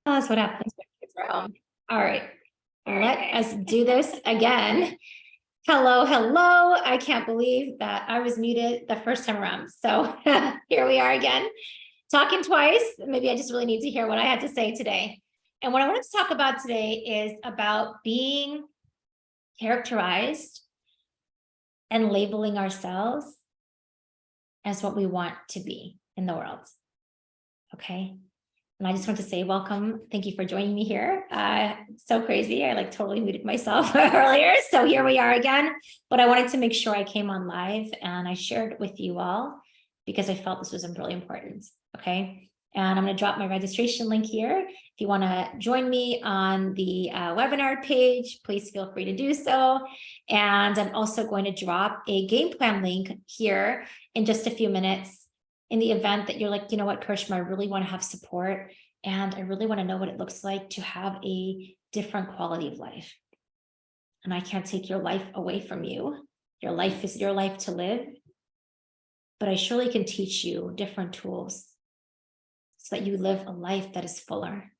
Oh, that's what happens when kids are home. All right, let us do this again. Hello, hello. I can't believe that I was muted the first time around. So here we are again, talking twice. Maybe I just really need to hear what I had to say today. And what I wanted to talk about today is about being characterized and labeling ourselves as what we want to be in the world. Okay. And I just want to say welcome. Thank you for joining me here. So crazy. I like totally muted myself earlier. So here we are again. But I wanted to make sure I came on live and I shared it with you all because I felt this was really important. Okay. And I'm going to drop my registration link here. If you want to join me on the webinar page, please feel free to do so. And I'm also going to drop a game plan link here in just a few minutes. In the event that you're like, you know what, Karishma, I really want to have support and I really want to know what it looks like to have a different quality of life. And I can't take your life away from you. Your life is your life to live. But I surely can teach you different tools so that you live a life that is fuller.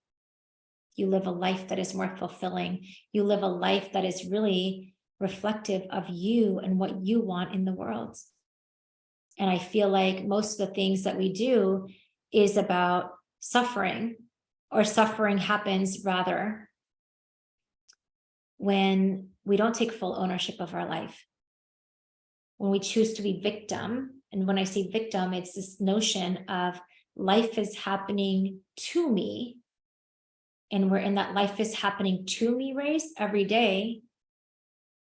You live a life that is more fulfilling. You live a life that is really reflective of you and what you want in the world. And I feel like most of the things that we do is about suffering, or suffering happens rather when we don't take full ownership of our life. When we choose to be victim, and when I say victim, it's this notion of life is happening to me, and we're in that life is happening to me race every day,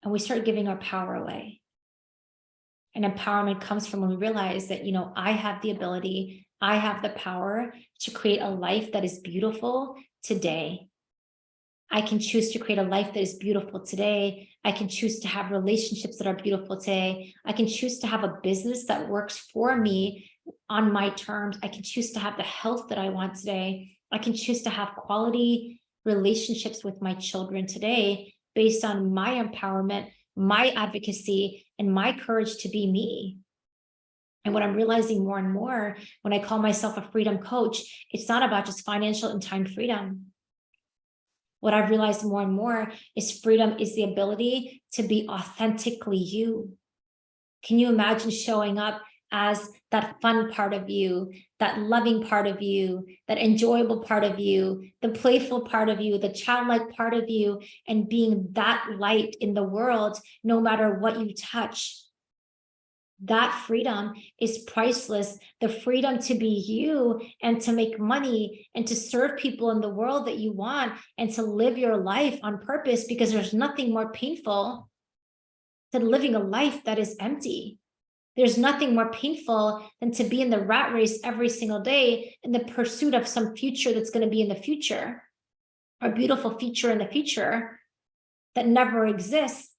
and we start giving our power away. And empowerment comes from when we realize that, you know, I have the ability, I have the power to create a life that is beautiful today. I can choose to create a life that is beautiful today. I can choose to have relationships that are beautiful today. I can choose to have a business that works for me on my terms. I can choose to have the health that I want today. I can choose to have quality relationships with my children today based on my empowerment, my advocacy, and my courage to be me. And what I'm realizing more and more when I call myself a freedom coach, it's not about just financial and time freedom. What I've realized more and more is freedom is the ability to be authentically you. Can you imagine showing up as that fun part of you, that loving part of you, that enjoyable part of you, the playful part of you, the childlike part of you, and being that light in the world, no matter what you touch? That freedom is priceless. The freedom to be you and to make money and to serve people in the world that you want and to live your life on purpose, because there's nothing more painful than living a life that is empty. There's nothing more painful than to be in the rat race every single day in the pursuit of some future that's going to be in the future, or a beautiful future in the future that never exists.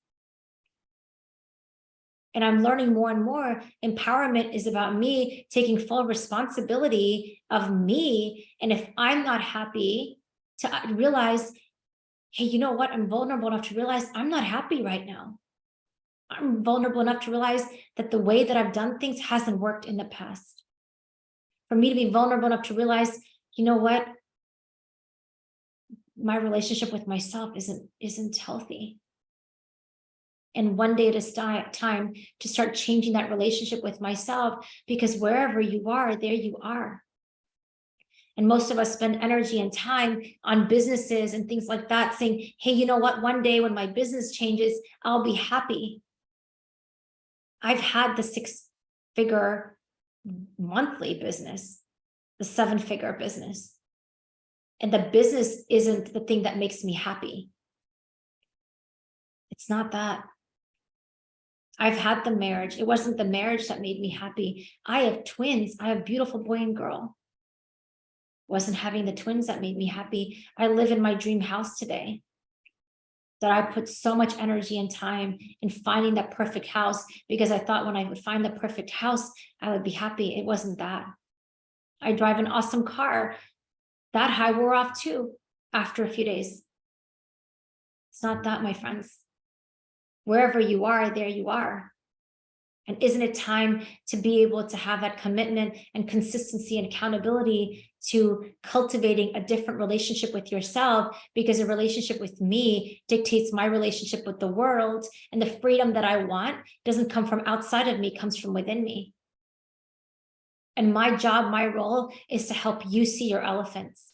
And I'm learning more and more, empowerment is about me taking full responsibility of me. And if I'm not happy, to realize, hey, you know what? I'm vulnerable enough to realize I'm not happy right now. I'm vulnerable enough to realize that the way that I've done things hasn't worked in the past. For me to be vulnerable enough to realize, you know what? My relationship with myself isn't healthy. And one day at a time to start changing that relationship with myself, because wherever you are, there you are. And most of us spend energy and time on businesses and things like that, saying, hey, you know what? One day when my business changes, I'll be happy. I've had the 6-figure monthly business, the 7-figure business. And the business isn't the thing that makes me happy. It's not that. I've had the marriage. It wasn't the marriage that made me happy. I have twins. I have beautiful boy and girl. It wasn't having the twins that made me happy. I live in my dream house today. That I put so much energy and time in finding that perfect house, because I thought when I would find the perfect house, I would be happy. It wasn't that. I drive an awesome car. That high wore off too after a few days. It's not that, my friends. Wherever you are, there you are. And isn't it time to be able to have that commitment and consistency and accountability to cultivating a different relationship with yourself? Because a relationship with me dictates my relationship with the world, and the freedom that I want doesn't come from outside of me, it comes from within me. And my job, my role is to help you see your elephants,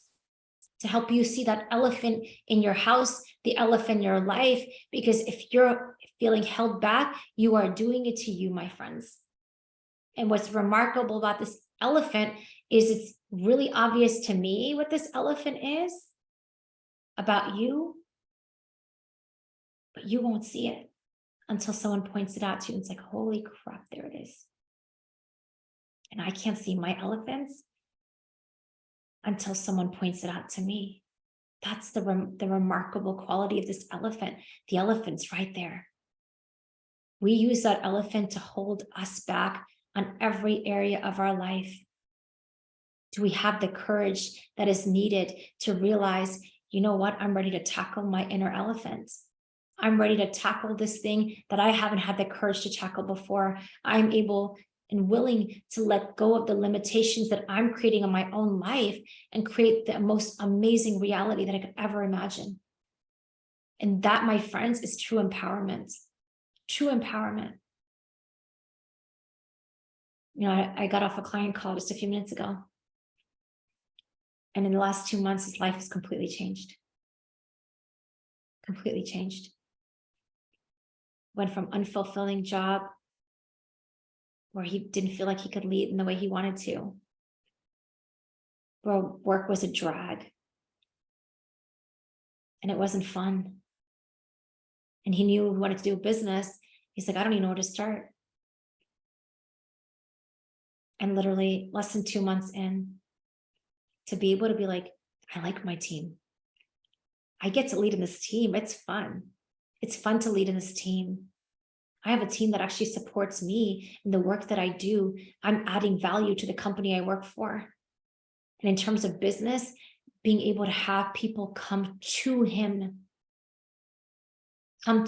to help you see that elephant in your house, the elephant in your life. Because if you're feeling held back, you are doing it to you, my friends. And what's remarkable about this elephant is it's really obvious to me what this elephant is about you, but you won't see it until someone points it out to you. It's like, holy crap, there it is. And I can't see my elephants until someone points it out to me. That's the remarkable quality of this elephant. The elephant's right there. We use that elephant to hold us back on every area of our life. Do we have the courage that is needed to realize, you know what, I'm ready to tackle my inner elephant. I'm ready to tackle this thing that I haven't had the courage to tackle before. I'm able and willing to let go of the limitations that I'm creating in my own life and create the most amazing reality that I could ever imagine. And that, my friends, is true empowerment. True empowerment. You know, I got off a client call just a few minutes ago. And in the last 2 months, his life has completely changed. Completely changed. Went from unfulfilling job where he didn't feel like he could lead in the way he wanted to, where work was a drag and it wasn't fun. And he knew he wanted to do a business. He's like, I don't even know where to start. And literally less than 2 months in, to be able to be like, I like my team. I get to lead in this team. It's fun. It's fun to lead in this team. I have a team that actually supports me in the work that I do. I'm adding value to the company I work for. And in terms of business, being able to have people come to him, and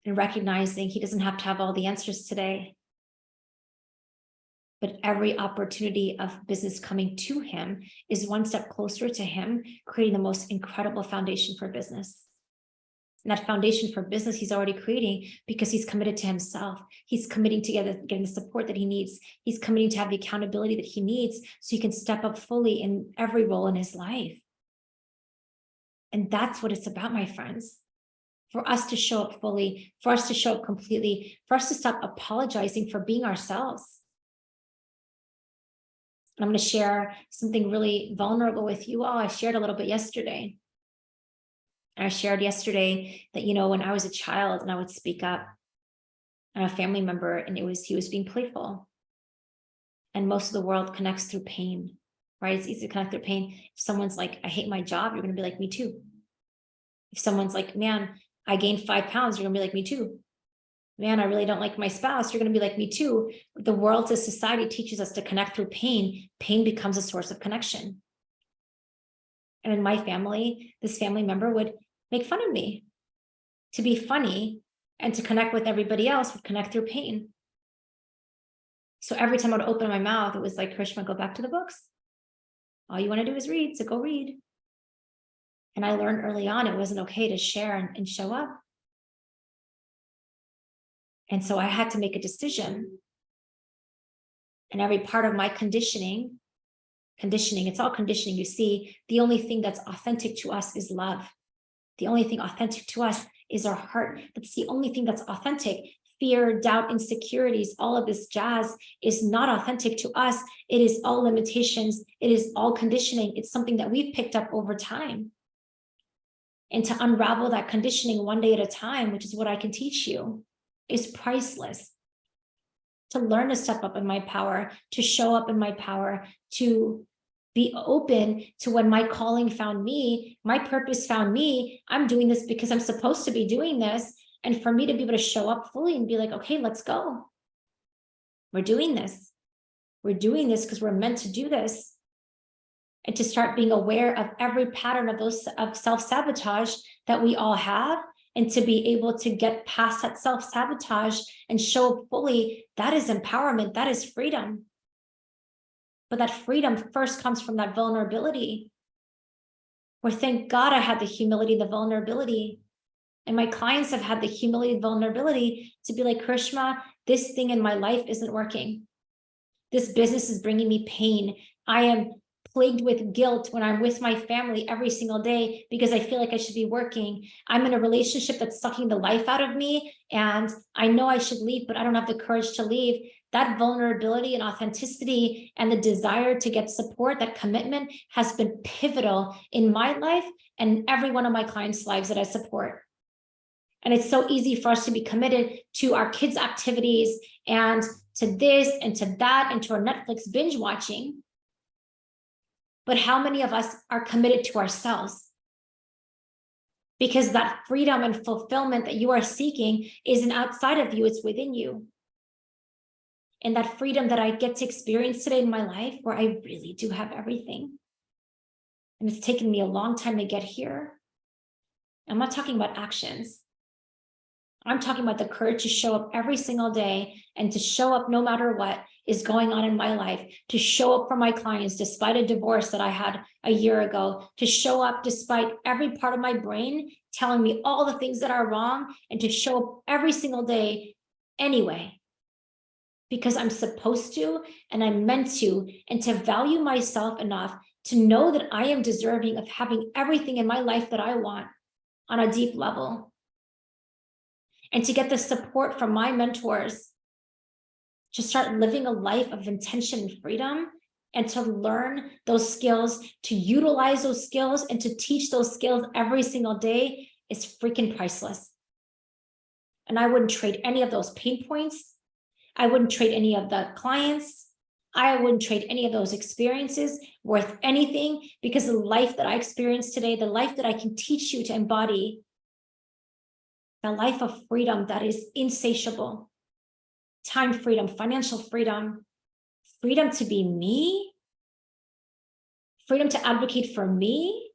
recognizing he doesn't have to have all the answers today. But every opportunity of business coming to him is one step closer to him creating the most incredible foundation for business. And that foundation for business he's already creating because he's committed to himself. He's committing to getting the support that he needs. He's committing to have the accountability that he needs so he can step up fully in every role in his life. And that's what it's about, my friends. For us to show up fully, for us to show up completely, for us to stop apologizing for being ourselves. I'm going to share something really vulnerable with you all. I shared a little bit yesterday. I shared yesterday that, you know, when I was a child and I would speak up on a family member and he was being playful. And most of the world connects through pain, right? It's easy to connect through pain. If someone's like, I hate my job, you're going to be like, me too. If someone's like, man, I gained 5 pounds, you're going to be like, me too. Man, I really don't like my spouse, you're going to be like, me too. The world as society teaches us to connect through pain. Pain becomes a source of connection. And in my family, this family member would make fun of me. To be funny and to connect with everybody else would connect through pain. So every time I would open my mouth, it was like, Karishma, go back to the books. All you want to do is read, so go read. And I learned early on it wasn't okay to share and show up. And so I had to make a decision. And every part of my conditioning, it's all conditioning. You see, the only thing that's authentic to us is love. The only thing authentic to us is our heart. That's the only thing that's authentic. Fear, doubt, insecurities, all of this jazz is not authentic to us. It is all limitations. It is all conditioning. It's something that we've picked up over time. And to unravel that conditioning one day at a time, which is what I can teach you, is priceless. To learn to step up in my power, to show up in my power, to be open to when my calling found me, my purpose found me. I'm doing this because I'm supposed to be doing this. And for me to be able to show up fully and be like, okay, let's go. We're doing this. We're doing this because we're meant to do this. And to start being aware of every pattern of those of self-sabotage that we all have and to be able to get past that self-sabotage and show up fully, that is empowerment, that is freedom. But that freedom first comes from that vulnerability, where thank God I had the humility, the vulnerability. And my clients have had the humility and vulnerability to be like, Karishma, this thing in my life isn't working. This business is bringing me pain. I am plagued with guilt when I'm with my family every single day because I feel like I should be working. I'm in a relationship that's sucking the life out of me, and I know I should leave, but I don't have the courage to leave. That vulnerability and authenticity and the desire to get support, that commitment has been pivotal in my life and every one of my clients' lives that I support. And it's so easy for us to be committed to our kids' activities and to this and to that and to our Netflix binge watching. But how many of us are committed to ourselves? Because that freedom and fulfillment that you are seeking isn't outside of you, it's within you. And that freedom that I get to experience today in my life, where I really do have everything. And it's taken me a long time to get here. I'm not talking about actions. I'm talking about the courage to show up every single day and to show up no matter what is going on in my life, to show up for my clients despite a divorce that I had a year ago, to show up despite every part of my brain telling me all the things that are wrong, and to show up every single day anyway, because I'm supposed to and I'm meant to, and to value myself enough to know that I am deserving of having everything in my life that I want on a deep level. And to get the support from my mentors to start living a life of intention and freedom, and to learn those skills, to utilize those skills, and to teach those skills every single day is freaking priceless. And I wouldn't trade any of those pain points. I wouldn't trade any of the clients. I wouldn't trade any of those experiences worth anything, because the life that I experienced today, the life that I can teach you to embody, the life of freedom that is insatiable, time freedom, financial freedom, freedom to be me, freedom to advocate for me,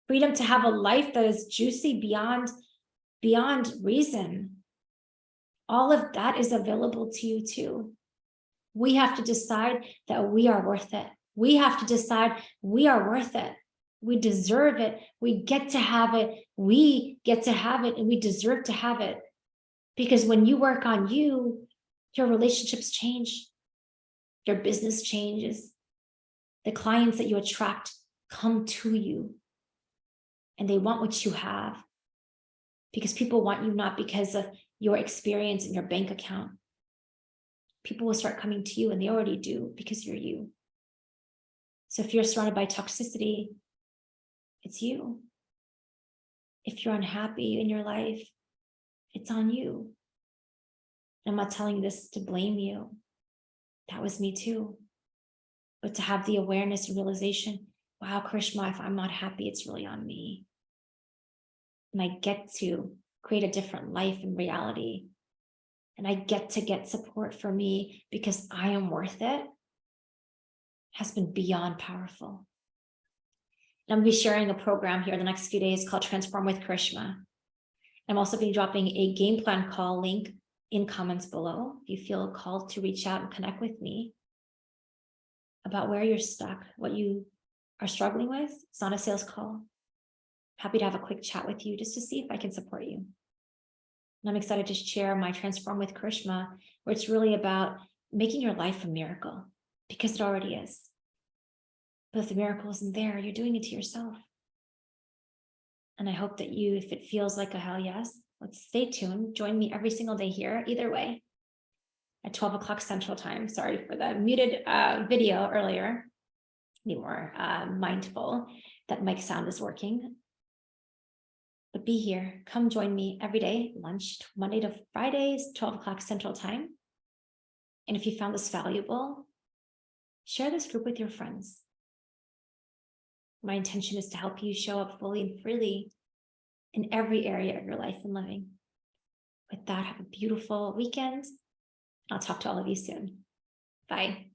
freedom to have a life that is juicy beyond reason. All of that is available to you too. We have to decide that we are worth it. We have to decide we are worth it. We deserve it. We get to have it. We get to have it, and we deserve to have it. Because when you work on you, your relationships change. Your business changes. The clients that you attract come to you, and they want what you have, because people want you not because of your experience in your bank account. People will start coming to you, and they already do, because you're you. So if you're surrounded by toxicity, it's you. If you're unhappy in your life, it's on you. I'm not telling this to blame you. That was me too. But to have the awareness and realization, wow, Karishma, if I'm not happy, it's really on me. And I get to create a different life and reality. And I get to get support for me because I am worth it, has been beyond powerful. And I'm going to be sharing a program here the next few days called Transform with Karishma. I'm also going to be dropping a game plan call link in comments below if you feel called to reach out and connect with me about where you're stuck, what you are struggling with. It's not a sales call. Happy to have a quick chat with you just to see if I can support you. And I'm excited to share my Transform with Karishma, where it's really about making your life a miracle, because it already is. But if the miracle isn't there, you're doing it to yourself. And I hope that you, if it feels like a hell yes, let's stay tuned. Join me every single day here, either way, at 12 o'clock Central Time. Sorry for the muted video earlier. Be more mindful that mic sound is working. But be here. Come join me every day, lunch, Monday to Fridays, 12 o'clock Central Time. And if you found this valuable, share this group with your friends. My intention is to help you show up fully and freely in every area of your life and living. With that, have a beautiful weekend. I'll talk to all of you soon. Bye.